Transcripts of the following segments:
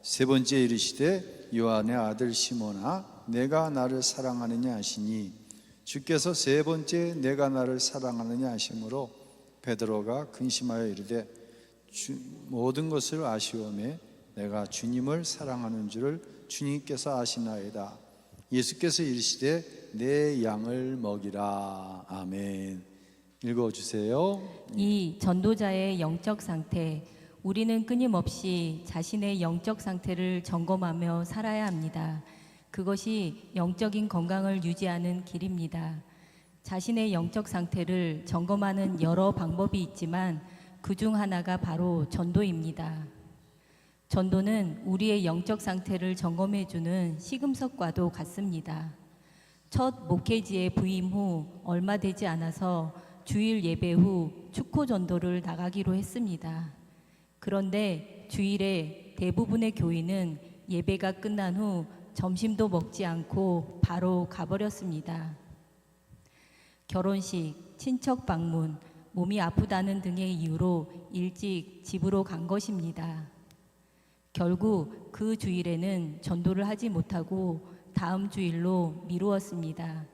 세 번째 이르시되 요한의 아들 시몬아 내가 나를 사랑하느냐 하시니 주께서 세 번째 내가 나를 사랑하느냐 하심으로 베드로가 근심하여 이르되 모든 것을 아시오매 내가 주님을 사랑하는 줄을 주님께서 아시나이다. 예수께서 이르시되 내 양을 먹이라. 아멘. 읽어주세요. 이 전도자의 영적 상태, 우리는 끊임없이 자신의 영적 상태를 점검하며 살아야 합니다. 그것이 영적인 건강을 유지하는 길입니다. 자신의 영적 상태를 점검하는 여러 방법이 있지만 그중 하나가 바로 전도입니다. 전도는 우리의 영적 상태를 점검해주는 시금석과도 같습니다. 첫 목회지에 부임 후 얼마 되지 않아서 주일 예배 후 축호 전도를 나가기로 했습니다. 그런데 주일에 대부분의 교인은 예배가 끝난 후 점심도 먹지 않고 바로 가버렸습니다. 결혼식, 친척 방문, 몸이 아프다는 등의 이유로 일찍 집으로 간 것입니다. 결국 그 주일에는 전도를 하지 못하고 다음 주일로 미루었습니다.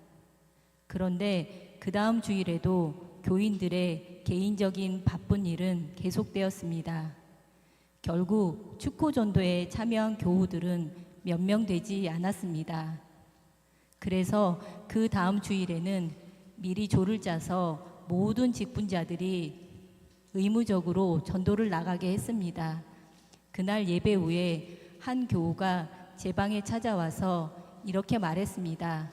그런데 그 다음 주일에도 교인들의 개인적인 바쁜 일은 계속되었습니다. 결국 축호 전도에 참여한 교우들은 몇 명 되지 않았습니다. 그래서 그 다음 주일에는 미리 조를 짜서 모든 직분자들이 의무적으로 전도를 나가게 했습니다. 그날 예배 후에 한 교우가 제 방에 찾아와서 이렇게 말했습니다.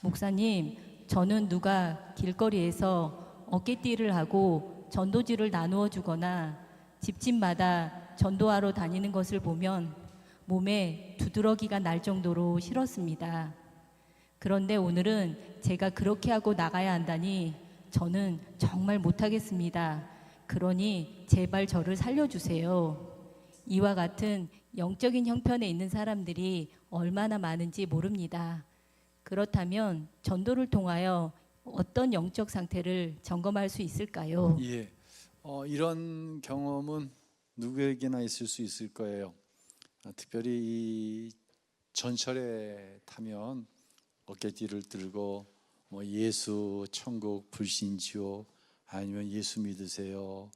목사님, 저는 누가 길거리에서 어깨띠를 하고 전도지를 나누어 주거나 집집마다 전도하러 다니는 것을 보면 몸에 두드러기가 날 정도로 싫었습니다. 그런데 오늘은 제가 그렇게 하고 나가야 한다니 저는 정말 못하겠습니다. 그러니 제발 저를 살려주세요. 이와 같은 영적인 형편에 있는 사람들이 얼마나 많은지 모릅니다. 그렇다면 전도를 통하여 어떤 영적 상태를 점검할 수 있을까요? 예, 이런 경험은 누구에게나 있을 수 있을 거예요. 특별히 이 전철에 타면 어깨띠를 들고 예수, 천국, 불신, 지옥, 아니면 예수 믿으세요,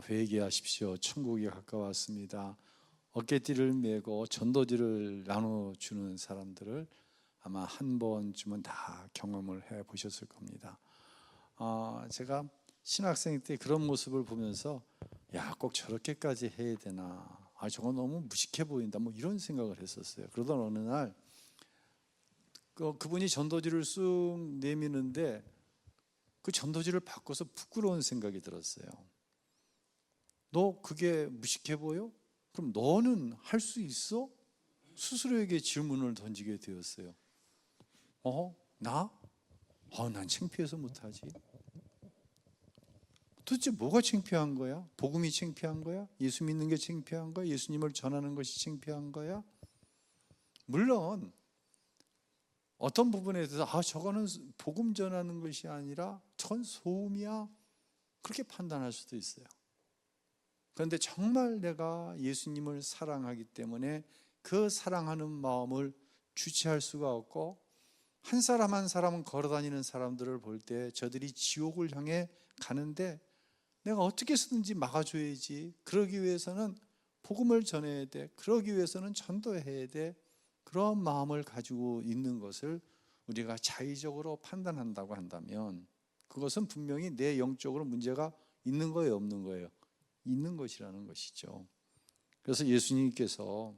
회개하십시오, 천국이 가까웠습니다, 어깨띠를 메고 전도지를 나눠주는 사람들을 아마 한 번쯤은 다 경험을 해보셨을 겁니다. 제가 신학생 때 그런 모습을 보면서 야, 꼭 저렇게까지 해야 되나, 저건 너무 무식해 보인다, 이런 생각을 했었어요. 그러던 어느 날 그분이 전도지를 쑥 내미는데 그 전도지를 바꿔서 부끄러운 생각이 들었어요. 너 그게 무식해 보여? 그럼 너는 할 수 있어? 스스로에게 질문을 던지게 되었어요. 나? 난 창피해서 못하지. 도대체 뭐가 창피한 거야? 복음이 창피한 거야? 예수 믿는 게 창피한 거야? 예수님을 전하는 것이 창피한 거야? 물론 어떤 부분에 대해서 저거는 복음 전하는 것이 아니라 전 소음이야, 그렇게 판단할 수도 있어요. 그런데 정말 내가 예수님을 사랑하기 때문에 그 사랑하는 마음을 주체할 수가 없고, 한 사람 한 사람은 걸어다니는 사람들을 볼 때 저들이 지옥을 향해 가는데 내가 어떻게 해서든지 막아줘야지. 그러기 위해서는 복음을 전해야 돼. 그러기 위해서는 전도해야 돼. 그런 마음을 가지고 있는 것을 우리가 자의적으로 판단한다고 한다면 그것은 분명히 내 영적으로 문제가 있는 거예요, 없는 거예요? 있는 것이라는 것이죠. 그래서 예수님께서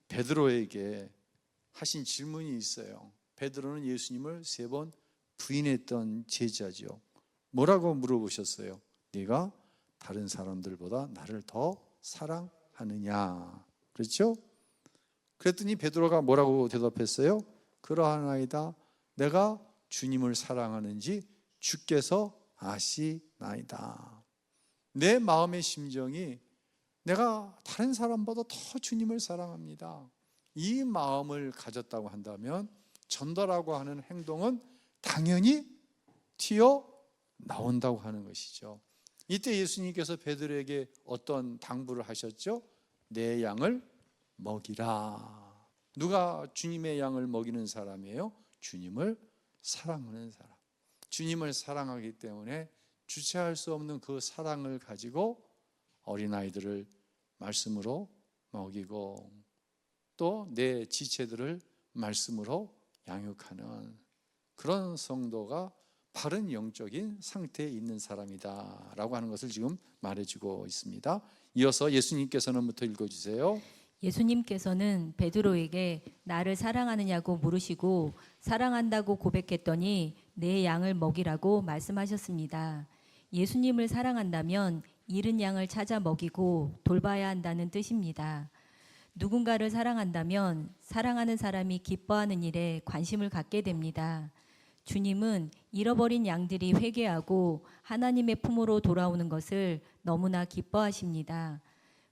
베드로에게 하신 질문이 있어요. 베드로는 예수님을 3번 부인했던 제자죠. 뭐라고 물어보셨어요? 네가 다른 사람들보다 나를 더 사랑하느냐? 그렇죠? 그랬더니 베드로가 뭐라고 대답했어요? 그러하나이다. 내가 주님을 사랑하는지 주께서 아시나이다. 내 마음의 심정이 내가 다른 사람보다 더 주님을 사랑합니다. 이 마음을 가졌다고 한다면 전도라고 하는 행동은 당연히 튀어 나온다고 하는 것이죠. 이때 예수님께서 베드로에게 어떤 당부를 하셨죠? 내 양을 먹이라. 누가 주님의 양을 먹이는 사람이에요? 주님을 사랑하는 사람. 주님을 사랑하기 때문에 주체할 수 없는 그 사랑을 가지고 어린아이들을 말씀으로 먹이고 또 내 지체들을 말씀으로 양육하는 그런 성도가 바른 영적인 상태에 있는 사람이다 라고 하는 것을 지금 말해주고 있습니다. 이어서 예수님께서는부터 읽어주세요. 예수님께서는 베드로에게 나를 사랑하느냐고 물으시고 사랑한다고 고백했더니 내 양을 먹이라고 말씀하셨습니다. 예수님을 사랑한다면 잃은 양을 찾아 먹이고 돌봐야 한다는 뜻입니다. 누군가를 사랑한다면 사랑하는 사람이 기뻐하는 일에 관심을 갖게 됩니다. 주님은 잃어버린 양들이 회개하고 하나님의 품으로 돌아오는 것을 너무나 기뻐하십니다.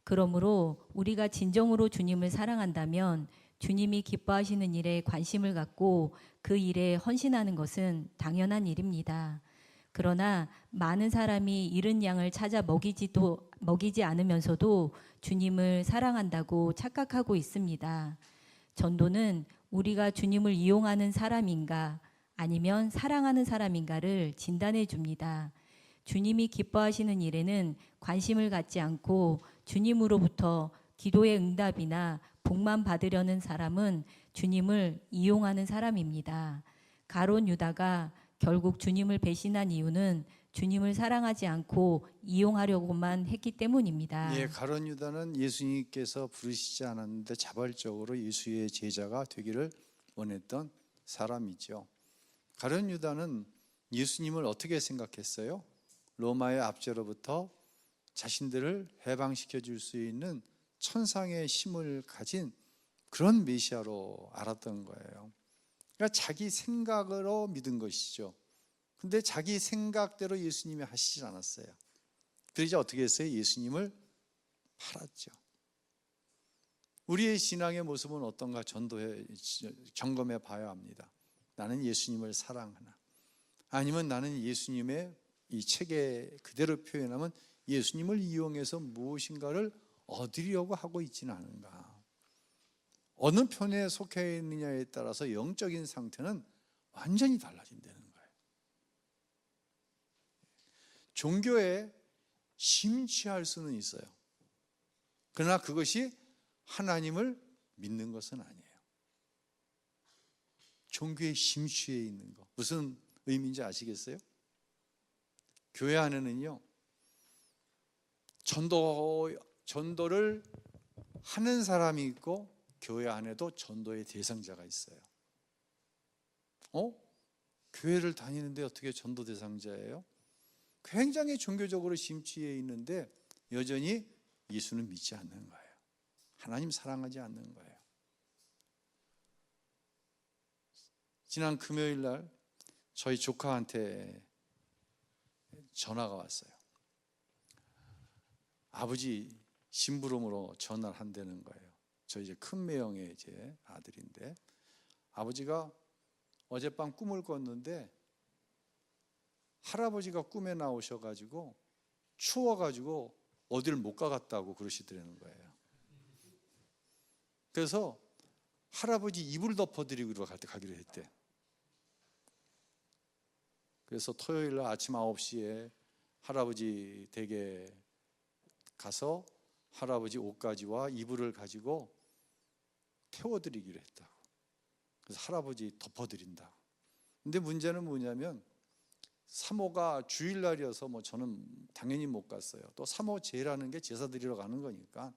그러므로 우리가 진정으로 주님을 사랑한다면 주님이 기뻐하시는 일에 관심을 갖고 그 일에 헌신하는 것은 당연한 일입니다. 그러나 많은 사람이 잃은 양을 찾아 먹이지 않으면서도 주님을 사랑한다고 착각하고 있습니다. 전도는 우리가 주님을 이용하는 사람인가 아니면 사랑하는 사람인가를 진단해 줍니다. 주님이 기뻐하시는 일에는 관심을 갖지 않고 주님으로부터 기도의 응답이나 복만 받으려는 사람은 주님을 이용하는 사람입니다. 가룟 유다가 결국 주님을 배신한 이유는 주님을 사랑하지 않고 이용하려고만 했기 때문입니다. 예, 가룟 유다는 예수님께서 부르시지 않았는데 자발적으로 예수의 제자가 되기를 원했던 사람이죠. 가룟 유다는 예수님을 어떻게 생각했어요? 로마의 압제로부터 자신들을 해방시켜 줄 수 있는 천상의 힘을 가진 그런 메시아로 알았던 거예요. 그러니까 자기 생각으로 믿은 것이죠. 근데 자기 생각대로 예수님이 하시지 않았어요. 그래서 어떻게 했어요? 예수님을 팔았죠. 우리의 신앙의 모습은 어떤가 점검해 봐야 합니다. 나는 예수님을 사랑하나? 아니면 나는 예수님의 이 책에 그대로 표현하면 예수님을 이용해서 무엇인가를 얻으려고 하고 있지는 않은가? 어느 편에 속해 있느냐에 따라서 영적인 상태는 완전히 달라진다는 거예요. 종교에 심취할 수는 있어요. 그러나 그것이 하나님을 믿는 것은 아니에요. 종교에 심취해 있는 거 무슨 의미인지 아시겠어요? 교회 안에는요 전도를 하는 사람이 있고 교회 안에도 전도의 대상자가 있어요. 교회를 다니는데 어떻게 전도 대상자예요? 굉장히 종교적으로 심취해 있는데 여전히 예수는 믿지 않는 거예요. 하나님 사랑하지 않는 거예요. 지난 금요일 날 저희 조카한테 전화가 왔어요. 아버지 심부름으로 전화를 한다는 거예요. 저 이제 큰 매형의 이제 아들인데 아버지가 어젯밤 꿈을 꿨는데 할아버지가 꿈에 나오셔가지고 추워가지고 어디를 못 가갔다고 그러시더라는 거예요. 그래서 할아버지 이불 덮어드리고 가기로 했대. 그래서 토요일 날 아침 9시에 할아버지 댁에 가서 할아버지 옷가지와 이불을 가지고 태워드리기로 했다고. 그래서 할아버지 덮어드린다고. 근데 문제는 뭐냐면 사모가 주일날이어서 저는 당연히 못 갔어요. 또 사모제라는 게 제사 드리러 가는 거니까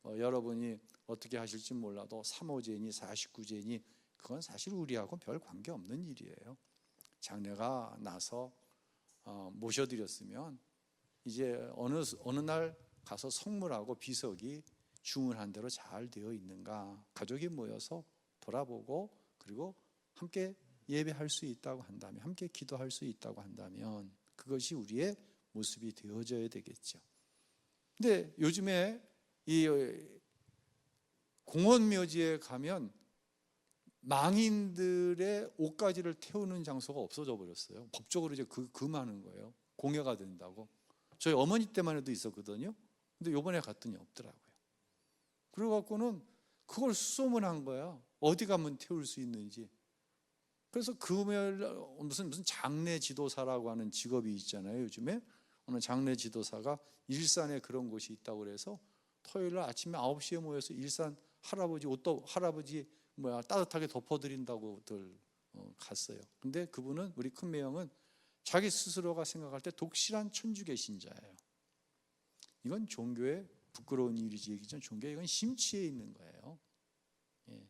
여러분이 어떻게 하실지 몰라도 사모제니 49제니 그건 사실 우리하고 별 관계없는 일이에요. 장례가 나서 모셔드렸으면 이제 어느 날 가서 성물하고 비석이 주문한 대로 잘 되어 있는가 가족이 모여서 돌아보고 그리고 함께 예배할 수 있다고 한다면 함께 기도할 수 있다고 한다면 그것이 우리의 모습이 되어져야 되겠죠. 근데 요즘에 이 공원묘지에 가면 망인들의 옷가지를 태우는 장소가 없어져 버렸어요. 법적으로 이제 금하는 거예요. 공여가 된다고. 저희 어머니 때만 해도 있었거든요. 근데 요번에 갔더니 없더라고요. 그래갖고는 그걸 수소문한 거야. 어디 가면 태울 수 있는지. 그래서 금요일 무슨 장례 지도사라고 하는 직업이 있잖아요. 요즘에 어느 장례 지도사가 일산에 그런 곳이 있다고 그래서 토요일 날 아침에 9시에 모여서 일산 할아버지 옷도 할아버지 따뜻하게 덮어드린다고들 갔어요. 근데 그분은 우리 큰매형은 자기 스스로가 생각할 때 독실한 천주교 신자예요. 이건 종교의 부끄러운 일이지 얘기죠. 종교에 이건 심취해 있는 거예요. 예.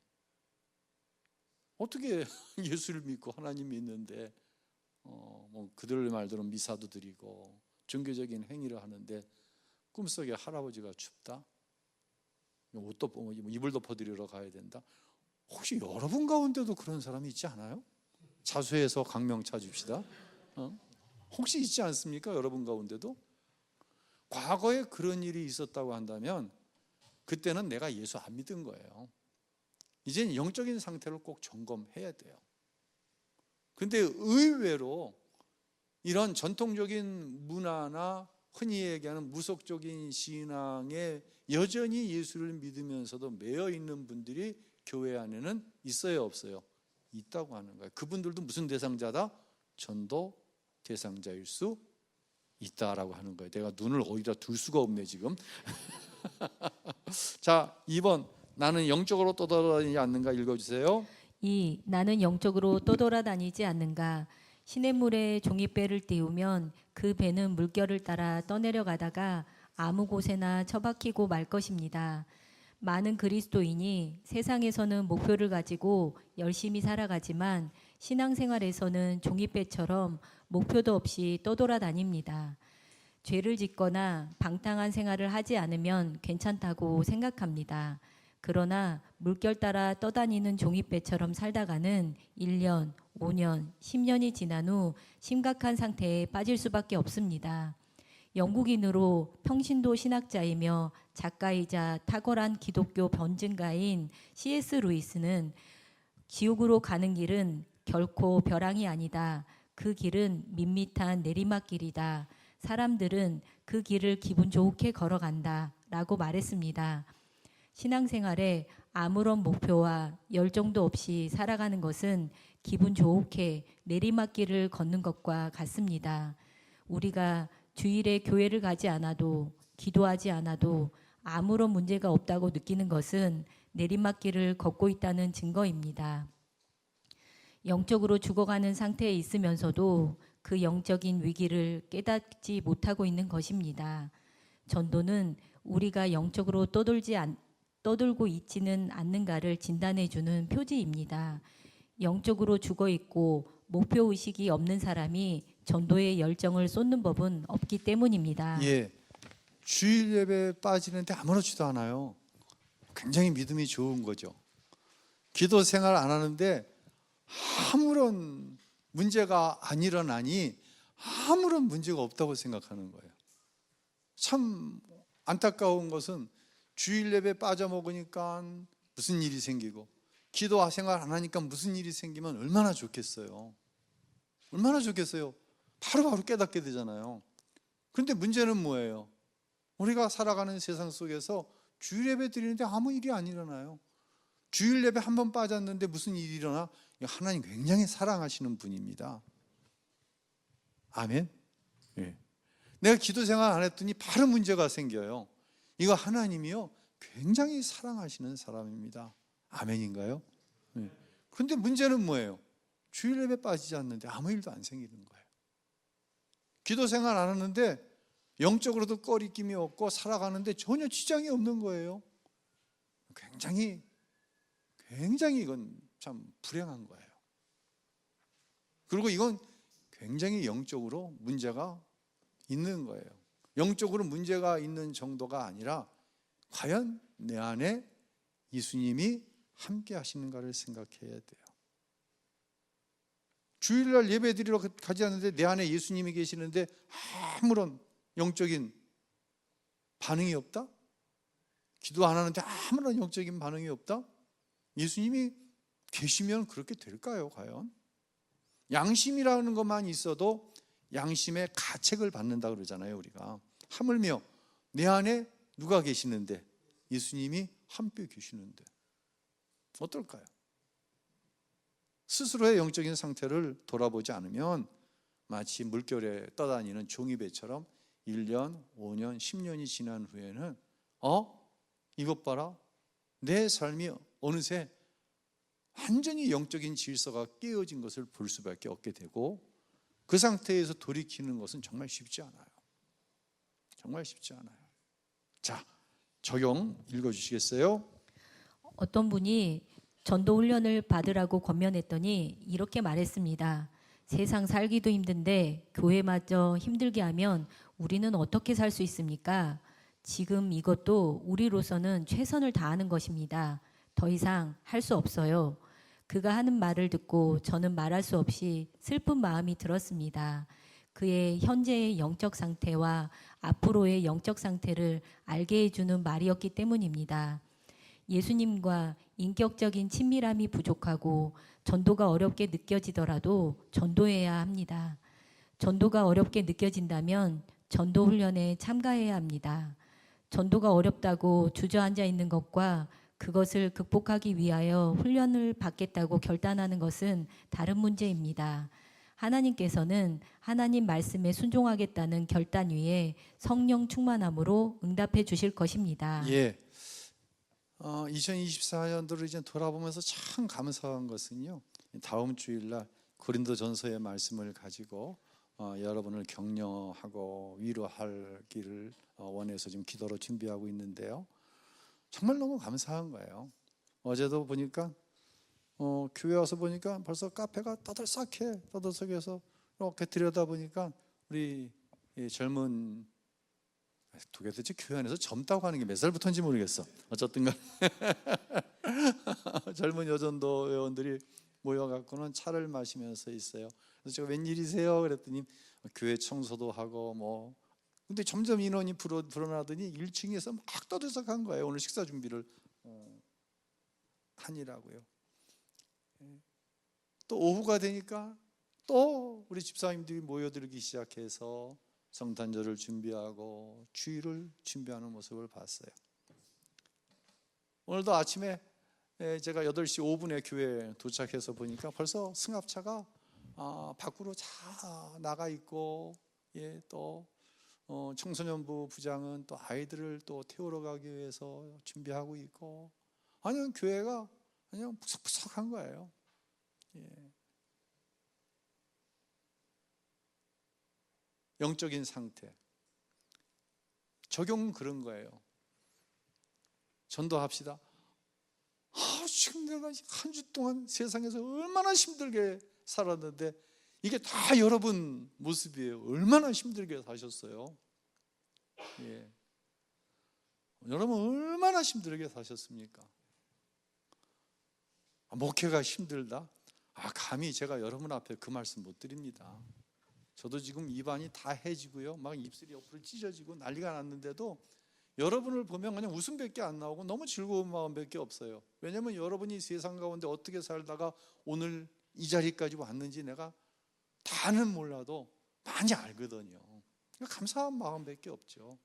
어떻게 예수를 믿고 하나님 믿는데 그들 말대로 미사도 드리고 종교적인 행위를 하는데 꿈속에 할아버지가 춥다, 옷도 이불 덮어드리러 가야 된다. 혹시 여러분 가운데도 그런 사람이 있지 않아요? 자수해서 강명 찾읍시다. 혹시 있지 않습니까? 여러분 가운데도 과거에 그런 일이 있었다고 한다면 그때는 내가 예수 안 믿은 거예요. 이제는 영적인 상태를 꼭 점검해야 돼요. 근데 의외로 이런 전통적인 문화나 흔히 얘기하는 무속적인 신앙에 여전히 예수를 믿으면서도 매여 있는 분들이 교회 안에는 있어요, 없어요? 있다고 하는 거예요. 그분들도 무슨 대상자다? 전도 대상자일 수 있다라고 하는 거예요. 내가 눈을 어디다 둘 수가 없네 지금. 자, 2번 나는 영적으로 떠돌아다니지 않는가 읽어주세요. 2. 나는 영적으로 떠돌아다니지 않는가. 시냇물에 종이배를 띄우면 그 배는 물결을 따라 떠내려가다가 아무 곳에나 처박히고 말 것입니다. 많은 그리스도인이 세상에서는 목표를 가지고 열심히 살아가지만 신앙생활에서는 종이배처럼 목표도 없이 떠돌아다닙니다. 죄를 짓거나 방탕한 생활을 하지 않으면 괜찮다고 생각합니다. 그러나 물결 따라 떠다니는 종이배처럼 살다가는 1년, 5년, 10년이 지난 후 심각한 상태에 빠질 수밖에 없습니다. 영국인으로 평신도 신학자이며 작가이자 탁월한 기독교 변증가인 C.S. 루이스는 지옥으로 가는 길은 결코 벼랑이 아니다. 그 길은 밋밋한 내리막길이다. 사람들은 그 길을 기분 좋게 걸어간다. 라고 말했습니다. 신앙생활에 아무런 목표와 열정도 없이 살아가는 것은 기분 좋게 내리막길을 걷는 것과 같습니다. 우리가 주일에 교회를 가지 않아도 기도하지 않아도 아무런 문제가 없다고 느끼는 것은 내리막길을 걷고 있다는 증거입니다. 영적으로 죽어가는 상태에 있으면서도 그 영적인 위기를 깨닫지 못하고 있는 것입니다. 전도는 우리가 영적으로 떠돌고 있지는 않는가를 진단해주는 표지입니다. 영적으로 죽어있고 목표의식이 없는 사람이 전도의 열정을 쏟는 법은 없기 때문입니다. 예, 주일 예배에 빠지는데 아무렇지도 않아요. 굉장히 믿음이 좋은 거죠. 기도 생활 안 하는데 아무런 문제가 안 일어나니 아무런 문제가 없다고 생각하는 거예요. 참 안타까운 것은 주일 예배 빠져먹으니까 무슨 일이 생기고 기도 생활 안 하니까 무슨 일이 생기면 얼마나 좋겠어요. 얼마나 좋겠어요. 바로바로 깨닫게 되잖아요. 그런데 문제는 뭐예요? 우리가 살아가는 세상 속에서 주일 예배 드리는데 아무 일이 안 일어나요. 주일 예배 한 번 빠졌는데 무슨 일이 일어나? 하나님 굉장히 사랑하시는 분입니다. 아멘. 네. 내가 기도 생활 안 했더니 바로 문제가 생겨요. 이거 하나님이요 굉장히 사랑하시는 사람입니다. 아멘인가요? 네. 그런데 문제는 뭐예요? 주일 예배 빠지지 않는데 아무 일도 안 생기는 거예요. 기도 생활 안 하는데 영적으로도 꺼리낌이 없고 살아가는데 전혀 지장이 없는 거예요. 굉장히 이건 참 불행한 거예요. 그리고 이건 굉장히 영적으로 문제가 있는 거예요. 영적으로 문제가 있는 정도가 아니라 과연 내 안에 예수님이 함께 하시는가를 생각해야 돼요. 주일날 예배 드리러 가지 않는데 내 안에 예수님이 계시는데 아무런 영적인 반응이 없다? 기도 안 하는데 아무런 영적인 반응이 없다? 예수님이 계시면 그렇게 될까요, 과연? 양심이라는 것만 있어도 양심의 가책을 받는다 그러잖아요. 우리가 하물며 내 안에 누가 계시는데? 예수님이 함께 계시는데 어떨까요? 스스로의 영적인 상태를 돌아보지 않으면 마치 물결에 떠다니는 종이배처럼 1년, 5년, 10년이 지난 후에는 이것 봐라, 내 삶이 어느새 완전히 영적인 질서가 깨어진 것을 볼 수밖에 없게 되고, 그 상태에서 돌이키는 것은 정말 쉽지 않아요. 정말 쉽지 않아요. 자, 적용 읽어주시겠어요? 어떤 분이 전도 훈련을 받으라고 권면했더니 이렇게 말했습니다. 세상 살기도 힘든데 교회마저 힘들게 하면 우리는 어떻게 살 수 있습니까? 지금 이것도 우리로서는 최선을 다하는 것입니다. 더 이상 할 수 없어요. 그가 하는 말을 듣고 저는 말할 수 없이 슬픈 마음이 들었습니다. 그의 현재의 영적 상태와 앞으로의 영적 상태를 알게 해주는 말이었기 때문입니다. 예수님과 인격적인 친밀함이 부족하고 전도가 어렵게 느껴지더라도 전도해야 합니다. 전도가 어렵게 느껴진다면 전도 훈련에 참가해야 합니다. 전도가 어렵다고 주저앉아 있는 것과 그것을 극복하기 위하여 훈련을 받겠다고 결단하는 것은 다른 문제입니다. 하나님께서는 하나님 말씀에 순종하겠다는 결단 위에 성령 충만함으로 응답해 주실 것입니다. 예. 2024년도를 이제 돌아보면서 참 감사한 것은요, 다음 주일날 고린도전서의 말씀을 가지고 여러분을 격려하고 위로하기를 원해서 지금 기도로 준비하고 있는데요, 정말 너무 감사한 거예요. 어제도 보니까 교회 와서 보니까 벌써 카페가 떠들썩해. 떠들썩해서 이렇게 들여다보니까 우리 젊은, 도대체 교회 안에서 젊다고 하는 게 몇 살부터인지 모르겠어. 어쨌든 간 젊은 여전도 회원들이 모여갖고는 차를 마시면서 있어요. 그래서 제가 웬일이세요? 그랬더니 교회 청소도 하고 근데 점점 인원이 불어나더니 1층에서 막 떠들썩한 거예요. 오늘 식사 준비를 하니라고요. 또 오후가 되니까 또 우리 집사님들이 모여들기 시작해서 성탄절을 준비하고 주일을 준비하는 모습을 봤어요. 오늘도 아침에 제가 8시 5분에 교회에 도착해서 보니까 벌써 승합차가 밖으로 다 나가 있고, 또 청소년부 부장은 또 아이들을 또 태우러 가기 위해서 준비하고 있고, 아니 교회가 그냥 푸석푸석한 거예요. 영적인 상태, 적용은 그런 거예요. 전도합시다. 지금 내가 한 주 동안 세상에서 얼마나 힘들게 살았는데 이게 다 여러분 모습이에요. 얼마나 힘들게 사셨어요. 여러분 얼마나 힘들게 사셨습니까? 목회가 힘들다? 감히 제가 여러분 앞에 그 말씀 못 드립니다. 저도 지금 입안이 다 해지고요, 막 입술이 옆으로 찢어지고 난리가 났는데도 여러분을 보면 그냥 웃음밖에 안 나오고 너무 즐거운 마음밖에 없어요. 왜냐하면 여러분이 세상 가운데 어떻게 살다가 오늘 이 자리까지 왔는지 내가 다는 몰라도 많이 알거든요. 감사한 마음밖에 없죠.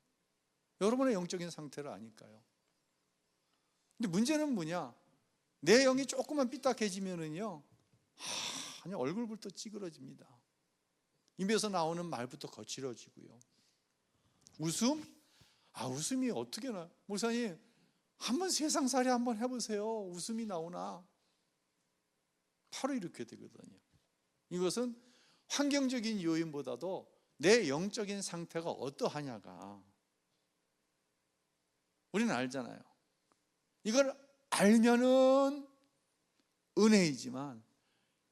여러분의 영적인 상태를 아니까요. 근데 문제는 뭐냐? 내 영이 조금만 삐딱해지면은요, 그냥 얼굴부터 찌그러집니다. 입에서 나오는 말부터 거칠어지고요. 웃음? 웃음이 어떻게 나? 목사님, 한번 세상살이 한번 해보세요. 웃음이 나오나? 바로 이렇게 되거든요. 이것은 환경적인 요인보다도 내 영적인 상태가 어떠하냐가, 우리는 알잖아요. 이걸 알면은 은혜이지만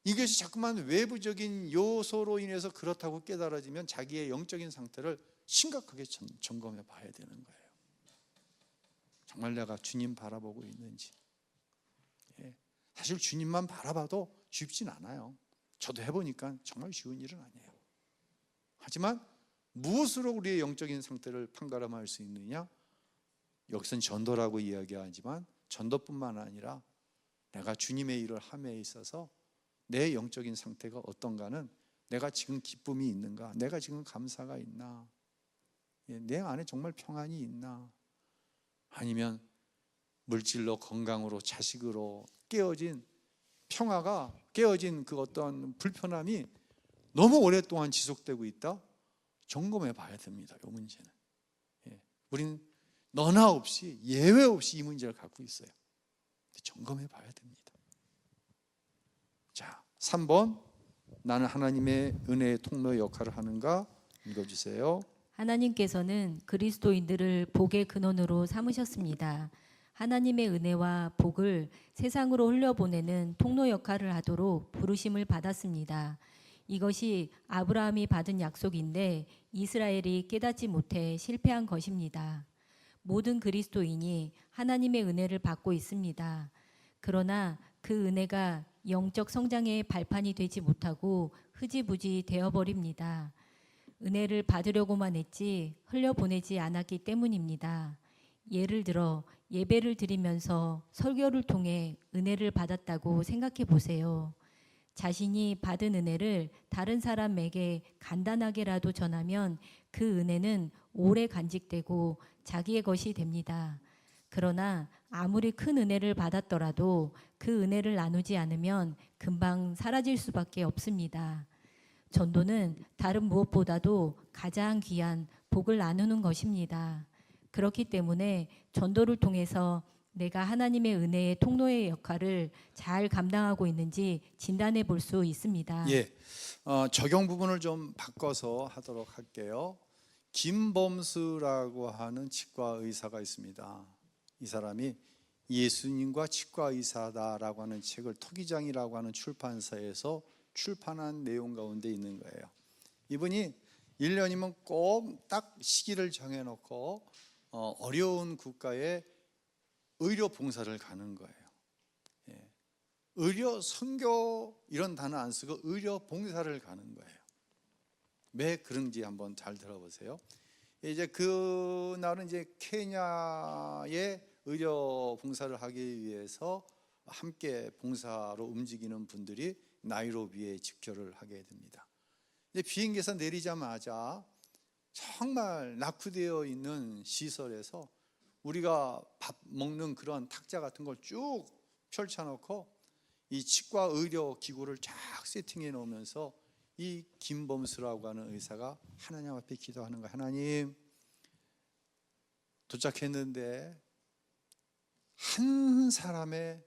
이것이 자꾸만 외부적인 요소로 인해서 그렇다고 깨달아지면 자기의 영적인 상태를 심각하게 점검해 봐야 되는 거예요. 정말 내가 주님 바라보고 있는지. 사실 주님만 바라봐도 쉽진 않아요. 저도 해보니까 정말 쉬운 일은 아니에요. 하지만 무엇으로 우리의 영적인 상태를 판가름할 수 있느냐? 여기서는 전도라고 이야기하지만 전도뿐만 아니라 내가 주님의 일을 함에 있어서 내 영적인 상태가 어떤가는 내가 지금 기쁨이 있는가? 내가 지금 감사가 있나? 내 안에 정말 평안이 있나? 아니면 물질로, 건강으로, 자식으로 깨어진 평화가, 깨어진 그 어떤 불편함이 너무 오랫동안 지속되고 있다? 점검해 봐야 됩니다. 이 문제는. 우리는 너나 없이, 예외 없이 이 문제를 갖고 있어요. 점검해 봐야 됩니다. 자, 3번. 나는 하나님의 은혜의 통로의 역할을 하는가? 읽어주세요. 하나님께서는 그리스도인들을 복의 근원으로 삼으셨습니다. 하나님의 은혜와 복을 세상으로 흘려보내는 통로 역할을 하도록 부르심을 받았습니다. 이것이 아브라함이 받은 약속인데 이스라엘이 깨닫지 못해 실패한 것입니다. 모든 그리스도인이 하나님의 은혜를 받고 있습니다. 그러나 그 은혜가 영적 성장의 발판이 되지 못하고 흐지부지 되어버립니다. 은혜를 받으려고만 했지 흘려보내지 않았기 때문입니다. 예를 들어 예배를 드리면서 설교를 통해 은혜를 받았다고 생각해 보세요. 자신이 받은 은혜를 다른 사람에게 간단하게라도 전하면 그 은혜는 오래 간직되고 자기의 것이 됩니다. 그러나 아무리 큰 은혜를 받았더라도 그 은혜를 나누지 않으면 금방 사라질 수밖에 없습니다. 전도는 다른 무엇보다도 가장 귀한 복을 나누는 것입니다. 그렇기 때문에 전도를 통해서 내가 하나님의 은혜의 통로의 역할을 잘 감당하고 있는지 진단해 볼 수 있습니다. 적용 부분을 좀 바꿔서 하도록 할게요. 김범수라고 하는 치과 의사가 있습니다. 이 사람이 예수님과 치과 의사다라고 하는 책을 토기장이라고 하는 출판사에서 출판한 내용 가운데 있는 거예요. 이분이 1년이면 꼭 딱 시기를 정해놓고 어려운 국가에 의료 봉사를 가는 거예요. 의료 선교 이런 단어 안 쓰고 의료 봉사를 가는 거예요. 왜 그런지 한번 잘 들어보세요. 이제 그날은 이제 케냐에 의료 봉사를 하기 위해서 함께 봉사로 움직이는 분들이 나이로비에 집결을 하게 됩니다. 이제 비행기에서 내리자마자 정말 낙후되어 있는 시설에서 우리가 밥 먹는 그런 탁자 같은 걸 쭉 펼쳐놓고 이 치과 의료 기구를 쫙 세팅해 놓으면서 이 김범수라고 하는 의사가 하나님 앞에 기도하는 거예요. 하나님, 도착했는데 한 사람의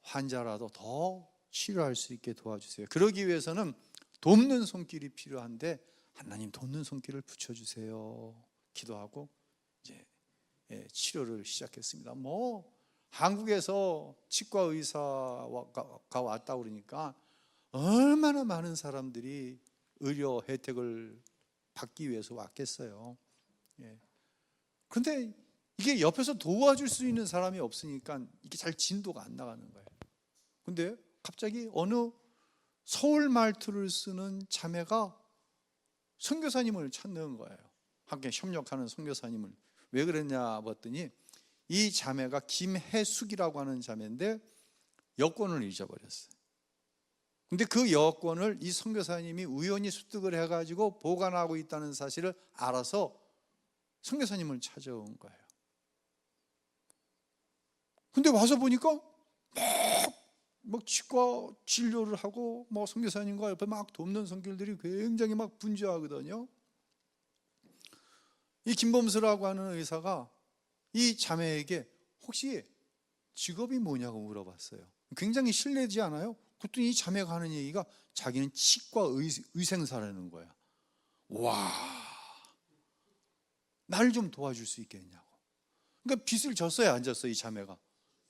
환자라도 더 치료할 수 있게 도와주세요. 그러기 위해서는 돕는 손길이 필요한데 하나님 돕는 손길을 붙여주세요. 기도하고 이제 치료를 시작했습니다. 한국에서 치과 의사가 왔다 그러니까 얼마나 많은 사람들이 의료 혜택을 받기 위해서 왔겠어요. 그런데 이게 옆에서 도와줄 수 있는 사람이 없으니까 이게 잘 진도가 안 나가는 거예요. 근데 갑자기 어느 서울 말투를 쓰는 자매가 선교사님을 찾는 거예요. 함께 협력하는 선교사님을. 왜 그랬냐 봤더니 이 자매가 김혜숙이라고 하는 자매인데 여권을 잊어버렸어요. 근데 그 여권을 이 선교사님이 우연히 습득을 해가지고 보관하고 있다는 사실을 알아서 선교사님을 찾아온 거예요. 근데 와서 보니까 막 치과 진료를 하고 선교사님과 옆에 막 돕는 손길들이 굉장히 막 분주하거든요. 이 김범수라고 하는 의사가 이 자매에게 혹시 직업이 뭐냐고 물어봤어요. 굉장히 실례지 않아요? 그랬더니 이 자매가 하는 얘기가 자기는 치과 의생사라는 거야. 와, 날 좀 도와줄 수 있겠냐고. 그러니까 빚을 졌어요, 안 졌어요? 이 자매가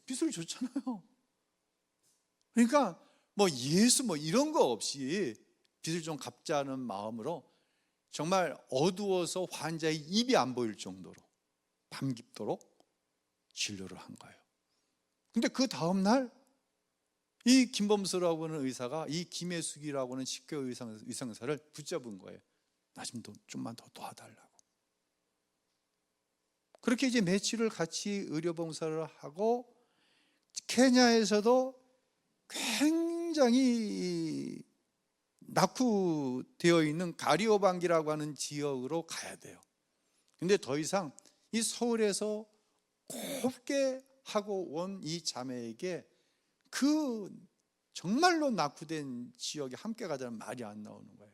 빚을 졌잖아요. 그러니까 예수 이런 거 없이 빚을 좀 갚자는 마음으로 정말 어두워서 환자의 입이 안 보일 정도로 밤 깊도록 진료를 한 거예요. 근데 그 다음 날 이 김범수라고 하는 의사가 이 김혜숙이라고 하는 치과 의상사를 붙잡은 거예요. 나 좀만 더 도와달라고. 그렇게 이제 며칠을 같이 의료봉사를 하고 케냐에서도 굉장히 낙후되어 있는 가리오방기라고 하는 지역으로 가야 돼요. 근데 더 이상 이 서울에서 곱게 하고 온 이 자매에게 그 정말로 낙후된 지역에 함께 가자는 말이 안 나오는 거예요.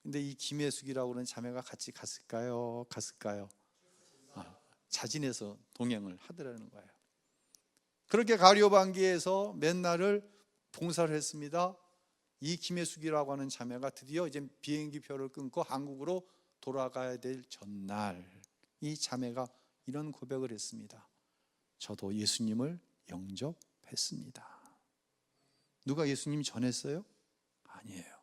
근데 이 김혜숙이라고 하는 자매가 같이 갔을까요? 자진해서 동행을 하더라는 거예요. 그렇게 가리오방기에서 몇 날을 봉사를 했습니다. 이 김혜숙이라고 하는 자매가 드디어 이제 비행기표를 끊고 한국으로 돌아가야 될 전날, 이 자매가 이런 고백을 했습니다. 저도 예수님을 영접했습니다. 누가 예수님 전했어요? 아니에요.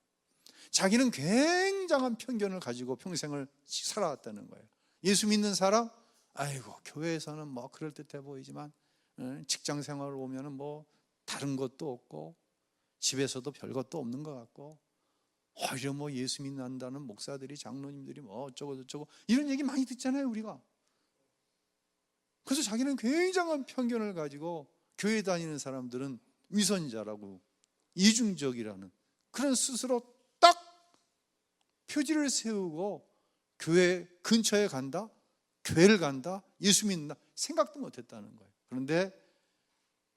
자기는 굉장한 편견을 가지고 평생을 살아왔다는 거예요. 예수 믿는 사람? 아이고, 교회에서는 뭐 그럴듯해 보이지만 직장 생활을 오면은 뭐 다른 것도 없고 집에서도 별 것도 없는 것 같고, 오히려 뭐 예수 믿는다는 목사들이, 장로님들이 뭐 어쩌고 저쩌고 이런 얘기 많이 듣잖아요, 우리가. 그래서 자기는 굉장한 편견을 가지고 교회 다니는 사람들은 위선자라고, 이중적이라는 그런 스스로 딱 표지를 세우고 교회 근처에 간다, 교회를 간다, 예수 믿는다 생각도 못했다는 거예요. 그런데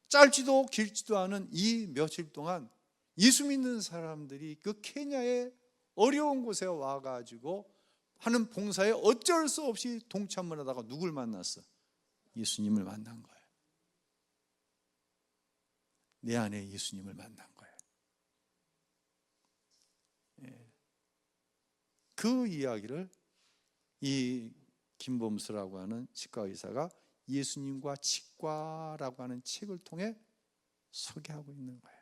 짧지도 길지도 않은 이 며칠 동안 예수 믿는 사람들이 그 케냐의 어려운 곳에 와가지고 하는 봉사에 어쩔 수 없이 동참을 하다가 누굴 만났어? 예수님을 만난 거예요. 내 안에 예수님을 만난 거예요. 그 이야기를 이 김범수라고 하는 치과 의사가 예수님과 치과라고 하는 책을 통해 소개하고 있는 거예요.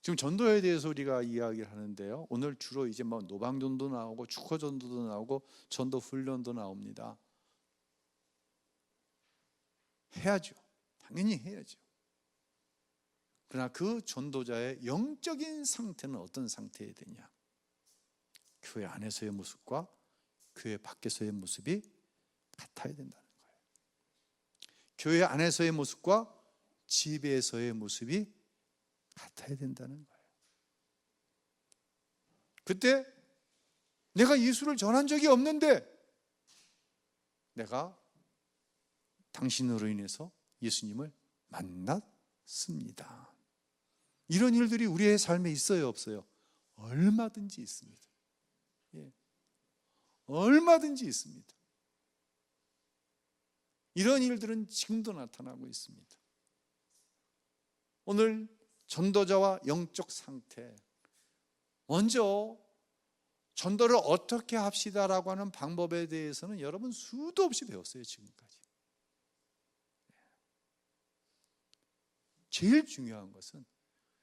지금 전도에 대해서 우리가 이야기를 하는데요, 오늘 주로 이제 뭐 노방전도 나오고 축호전도도 나오고 전도 훈련도 나옵니다. 해야죠. 당연히 해야죠. 그러나 그 전도자의 영적인 상태는 어떤 상태여야 되냐? 교회 안에서의 모습과 교회 밖에서의 모습이 같아야 된다는 거예요. 교회 안에서의 모습과 집에서의 모습이 같아야 된다는 거예요. 그때 내가 예수를 전한 적이 없는데 내가 당신으로 인해서 예수님을 만났습니다. 이런 일들이 우리의 삶에 있어요, 없어요? 얼마든지 있습니다. 얼마든지 있습니다. 이런 일들은 지금도 나타나고 있습니다. 오늘 전도자와 영적 상태, 먼저 전도를 어떻게 합시다라고 하는 방법에 대해서는 여러분 수도 없이 배웠어요, 지금까지. 제일 중요한 것은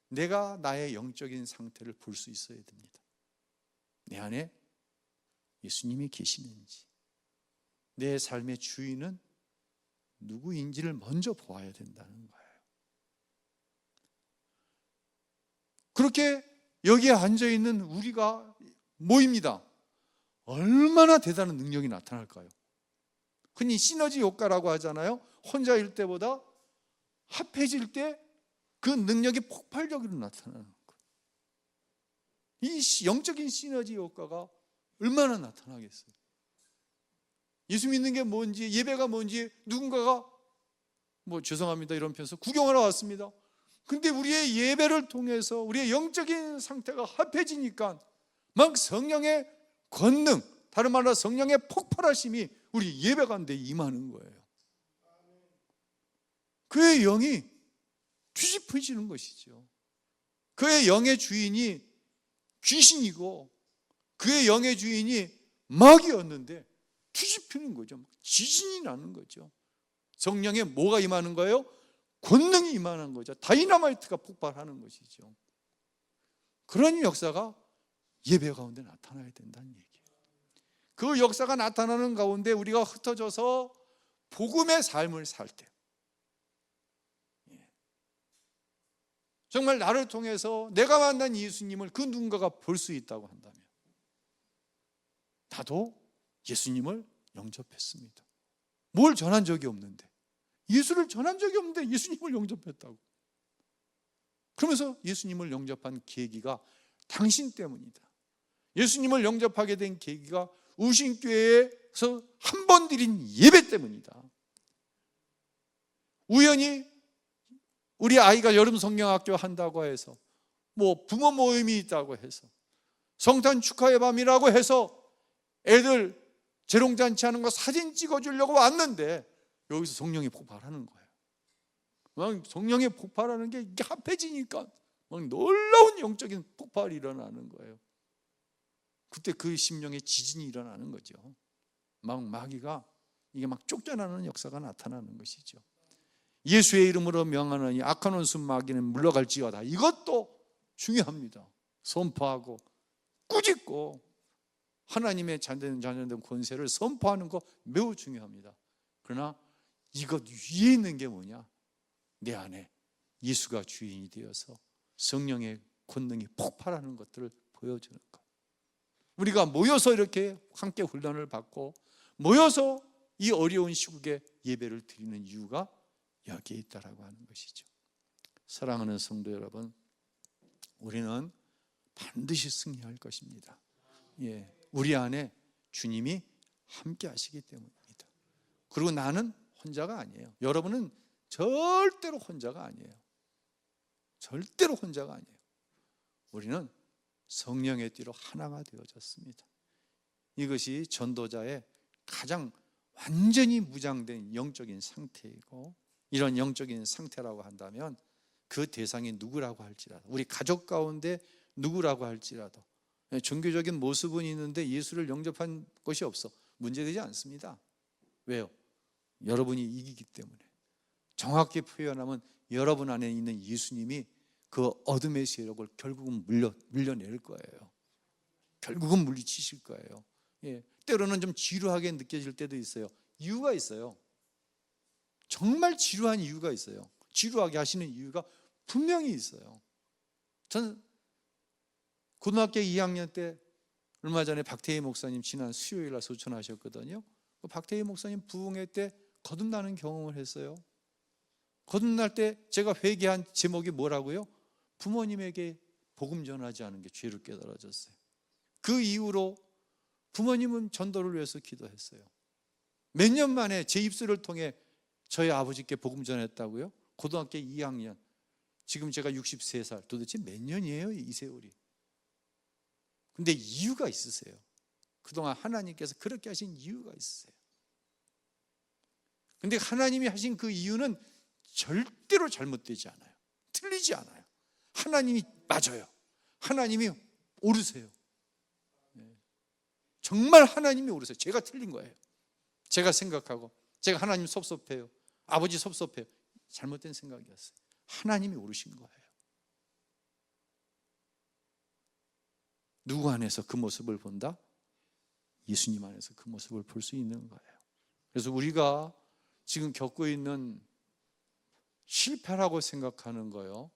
내가 나의 영적인 상태를 볼 수 있어야 됩니다. 내 안에 예수님이 계시는지, 내 삶의 주인은 누구인지를 먼저 보아야 된다는 거예요. 그렇게 여기에 앉아있는 우리가 모입니다. 얼마나 대단한 능력이 나타날까요? 흔히 시너지 효과라고 하잖아요. 혼자일 때보다 합해질 때 그 능력이 폭발적으로 나타나는 거예요. 이 영적인 시너지 효과가 얼마나 나타나겠어요? 예수 믿는 게 뭔지, 예배가 뭔지 누군가가 뭐 죄송합니다 이런 표현에서 구경하러 왔습니다. 근데 우리의 예배를 통해서 우리의 영적인 상태가 합해지니까 막 성령의 권능, 다른 말로 성령의 폭발하심이 우리 예배 가운데 임하는 거예요. 그의 영이 뒤집혀지는 것이죠. 그의 영의 주인이 귀신이고 그의 영의 주인이 마귀였는데 뒤집히는 거죠. 지진이 나는 거죠. 성령에 뭐가 임하는 거예요? 권능이 임하는 거죠. 다이너마이트가 폭발하는 것이죠. 그런 역사가 예배 가운데 나타나야 된다는 얘기예요. 그 역사가 나타나는 가운데 우리가 흩어져서 복음의 삶을 살 때, 정말 나를 통해서 내가 만난 예수님을 그 누군가가 볼 수 있다고 한다면, 나도 예수님을 영접했습니다. 뭘 전한 적이 없는데, 예수를 전한 적이 없는데 예수님을 영접했다고. 그러면서 예수님을 영접한 계기가 당신 때문이다. 예수님을 영접하게 된 계기가 우신교회에서 한 번 드린 예배 때문이다. 우연히 우리 아이가 여름 성경학교 한다고 해서, 뭐 부모 모임이 있다고 해서, 성탄 축하의 밤이라고 해서 애들 재롱잔치 하는 거 사진 찍어주려고 왔는데 여기서 성령이 폭발하는 거예요. 막 성령이 폭발하는 게 이게 합해지니까 막 놀라운 영적인 폭발이 일어나는 거예요. 그때 그 심령에 지진이 일어나는 거죠. 막 마귀가 이게 막 쫓겨나는 역사가 나타나는 것이죠. 예수의 이름으로 명하노니 악한 원수 마귀는 물러갈지어다. 이것도 중요합니다. 선포하고 꾸짖고 하나님의 자녀된 권세를 선포하는 거 매우 중요합니다. 그러나 이것 위에 있는 게 뭐냐? 내 안에 예수가 주인이 되어서 성령의 권능이 폭발하는 것들을 보여주는 것. 우리가 모여서 이렇게 함께 훈련을 받고 모여서 이 어려운 시국에 예배를 드리는 이유가 여기에 있다라고 하는 것이죠. 사랑하는 성도 여러분, 우리는 반드시 승리할 것입니다. 예, 우리 안에 주님이 함께 하시기 때문입니다. 그리고 나는 혼자가 아니에요. 여러분은 절대로 혼자가 아니에요. 절대로 혼자가 아니에요. 우리는 성령의 띠로 하나가 되어졌습니다. 이것이 전도자의 가장 완전히 무장된 영적인 상태이고, 이런 영적인 상태라고 한다면 그 대상이 누구라고 할지라도, 우리 가족 가운데 누구라고 할지라도 종교적인 모습은 있는데 예수를 영접한 것이 없어 문제되지 않습니다. 왜요? 여러분이 이기기 때문에. 정확히 표현하면 여러분 안에 있는 예수님이 그 어둠의 세력을 결국은 물려낼 거예요. 결국은 물리치실 거예요. 예, 때로는 좀 지루하게 느껴질 때도 있어요. 이유가 있어요. 정말 지루한 이유가 있어요. 지루하게 하시는 이유가 분명히 있어요. 저는 고등학교 2학년 때 얼마 전에 박태희 목사님 지난 수요일 날 소천하셨거든요. 그 박태희 목사님 부흥회 때 거듭나는 경험을 했어요. 거듭날 때 제가 회개한 제목이 뭐라고요? 부모님에게 복음 전하지 않은 게 죄를 깨달아졌어요. 그 이후로 부모님은 전도를 위해서 기도했어요. 몇 년 만에 제 입술을 통해 저희 아버지께 복음 전했다고요? 고등학교 2학년. 지금 제가 63살. 도대체 몇 년이에요, 이 세월이? 근데 이유가 있으세요. 그동안 하나님께서 그렇게 하신 이유가 있으세요. 근데 하나님이 하신 그 이유는 절대로 잘못되지 않아요. 틀리지 않아요. 하나님이 맞아요. 하나님이 옳으세요. 정말 하나님이 옳으세요. 제가 틀린 거예요. 제가 생각하고 제가 하나님 섭섭해요. 아버지 섭섭해요. 잘못된 생각이었어요. 하나님이 옳으신 거예요. 누구 안에서 그 모습을 본다? 예수님 안에서 그 모습을 볼 수 있는 거예요. 그래서 우리가 지금 겪고 있는 실패라고 생각하는 거요.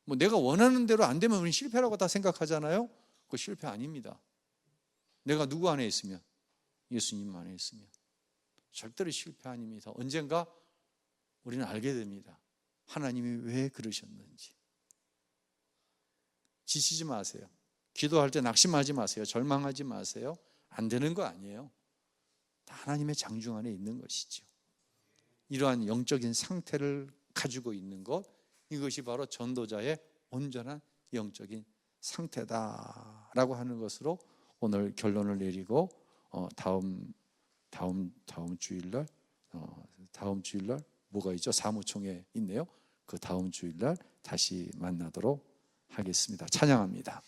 뭐 내가 원하는 대로 안 되면 우리는 실패라고 다 생각하잖아요. 그거 실패 아닙니다. 내가 누구 안에 있으면, 예수님 안에 있으면 절대로 실패 아닙니다. 언젠가 우리는 알게 됩니다. 하나님이 왜 그러셨는지. 지치지 마세요. 기도할 때 낙심하지 마세요. 절망하지 마세요. 안 되는 거 아니에요. 다 하나님의 장중 안에 있는 것이죠. 이러한 영적인 상태를 가지고 있는 것, 이것이 바로 전도자의 온전한 영적인 상태다라고 하는 것으로 오늘 결론을 내리고 다음 주일날 뭐가 있죠? 사무총회 있네요. 그 다음 주일날 다시 만나도록 하겠습니다. 찬양합니다.